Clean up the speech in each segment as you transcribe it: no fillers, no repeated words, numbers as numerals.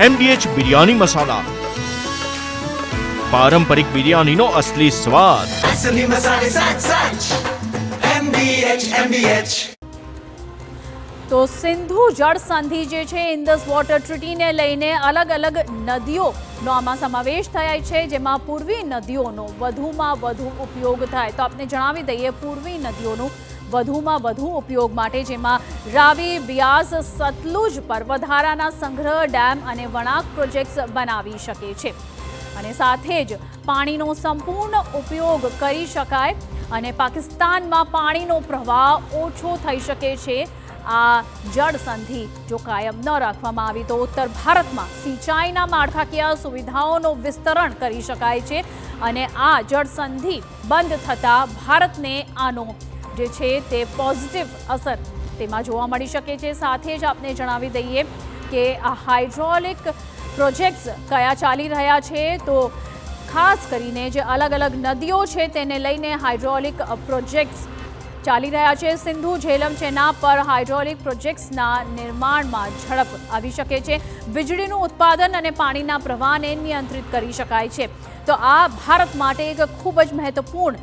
MDH biryani મસાલા, પારંપરિક બિરયાનીનો અસલી સ્વાદ. असली मसाले सच MDH. તો સિંધુ જળ સંધિ જે છે ઇન્ડસ વોટર ટ્રીટીને લઈને અલગ અલગ નદીઓનો આમાં સમાવેશ થાય છે, જેમાં પૂર્વી નદીઓનો વધુમાં વધુ ઉપયોગ થાય. તો આપને જણાવી દઈએ પૂર્વી નદીઓનું વધુમાં વધુ ઉપયોગ માટે જેમાં રાવી, બિયાસ, સતલુજ પર વધારાના સંગ્રહ ડેમ અને વણાક પ્રોજેક્ટ્સ બનાવી શકે છે અને સાથે જ પાણીનો સંપૂર્ણ ઉપયોગ કરી શકાય અને પાકિસ્તાનમાં પાણીનો પ્રવાહ ઓછો થઈ શકે છે. આ જળ સંધિ જો કાયમ ન રાખવામાં આવી તો ઉત્તર ભારતમાં સિંચાઈના માળખાકીય સુવિધાઓનું વિસ્તરણ કરી શકાય છે અને આ જળ સંધિ બંધ થતાં ભારતને આનો જે છે તે પોઝિટિવ અસર તેમાં જોવા મળી શકે છે. સાથે જ આપને જણાવી દઈએ કે આ હાઇડ્રોલિક પ્રોજેક્ટ્સ કયા ચાલી રહ્યા છે, તો ખાસ કરીને જે અલગ અલગ નદીઓ છે તેને લઈને હાઇડ્રોલિક પ્રોજેક્ટ્સ ચાલી રહ્યા છે. સિંધુ ઝેલમ ચેનાબ પર હાઇડ્રોલિક પ્રોજેક્ટ્સના નિર્માણમાં ઝડપ આવી શકે છે. વીજળીનું ઉત્પાદન અને પાણીના પ્રવાહને નિયંત્રિત કરી શકાય છે. તો આ ભારત માટે એક ખૂબ જ મહત્વપૂર્ણ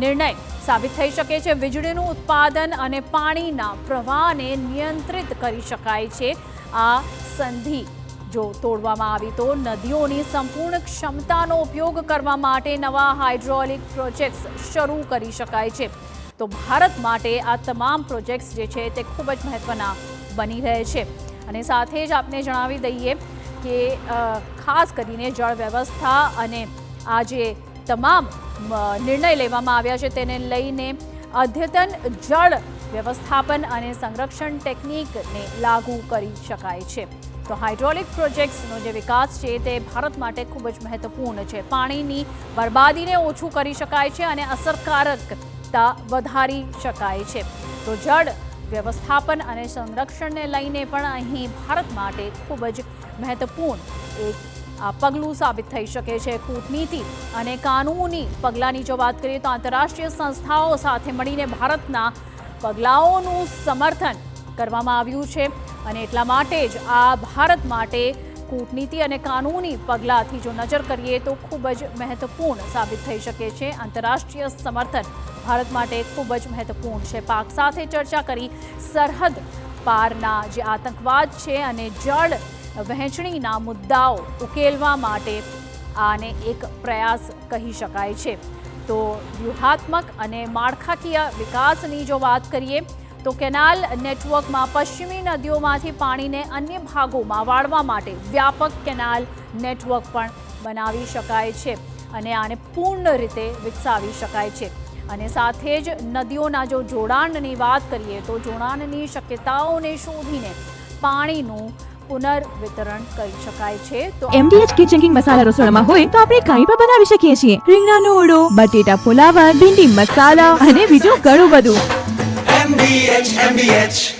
નિર્ણય સાબિત થઈ શકે છે. વીજળીનું ઉત્પાદન અને પાણીના પ્રવાહને નિયંત્રિત કરી શકાય છે. આ સંધિ જો તોડવામાં આવી તો નદીઓની સંપૂર્ણ ક્ષમતાનો ઉપયોગ કરવા માટે નવા હાઇડ્રોલિક પ્રોજેક્ટ્સ શરૂ કરી શકાય છે. તો ભારત માટે આ તમામ પ્રોજેક્ટ્સ જે છે તે ખૂબ જ મહત્વના બની રહે છે અને સાથે જ આપને જણાવી દઈએ કે ખાસ કરીને જળ વ્યવસ્થા અને આ જે તમામ નિર્ણય લેવામાં આવ્યા છે તેને લઈને અદ્યતન જળ વ્યવસ્થાપન અને સંરક્ષણ ટેકનિકને લાગુ કરી શકાય છે. તો હાઇડ્રોલિક પ્રોજેક્ટ્સનો જે વિકાસ છે તે ભારત માટે ખૂબ જ મહત્વપૂર્ણ છે. પાણીની બરબાદીને ઓછું કરી શકાય છે અને અસરકારકતા વધારી શકાય છે. તો જળ વ્યવસ્થાપન અને સંરક્ષણને લઈને પણ અહીં ભારત માટે ખૂબ જ મહત્વપૂર્ણ એક આ પગલું સાબિત થઈ શકે છે. કૂટનીતિ અને કાનૂની પગલાંની જો વાત કરીએ તો આંતરરાષ્ટ્રીય સંસ્થાઓ સાથે મળીને ભારતના પગલાઓનું સમર્થન કરવામાં આવ્યું છે અને એટલા માટે જ આ ભારત માટે કૂટનીતિ અને કાનૂની પગલાંથી જો નજર કરીએ તો ખૂબ જ મહત્વપૂર્ણ સાબિત થઈ શકે છે. આંતરરાષ્ટ્રીય સમર્થન ભારત માટે ખૂબ જ મહત્વપૂર્ણ છે. પાક સાથે ચર્ચા કરી સરહદ પારના જે આતંકવાદ છે અને જળ વહેંચણીના મુદ્દાઓ ઉકેલવા માટે આને એક પ્રયાસ કહી શકાય છે. તો વ્યૂહાત્મક અને માળખાકીય વિકાસની જો વાત કરીએ તો કેનાલ નેટવર્કમાં પશ્ચિમી નદીઓમાંથી પાણીને અન્ય ભાગોમાં વાળવા માટે વ્યાપક કેનાલ નેટવર્ક પણ બનાવી શકાય છે અને આને પૂર્ણ રીતે વિકસાવી શકાય છે. અને સાથે જ નદીઓના જો જોડાણની વાત કરીએ તો જોડાણની શક્યતાઓને શોધીને પાણીનું પુનર્વિતરણ કરી શકાય છે. તો MDH કિચન કિંગ મસાલા રસોડામાં હોય તો આપણે કાંઈ પણ બનાવી શકીએ છીએ. રીંગણાનો ઓળો, બટેટા ફુલાવર, ભીંડી મસાલા અને બીજું ઘણું બધું. MDH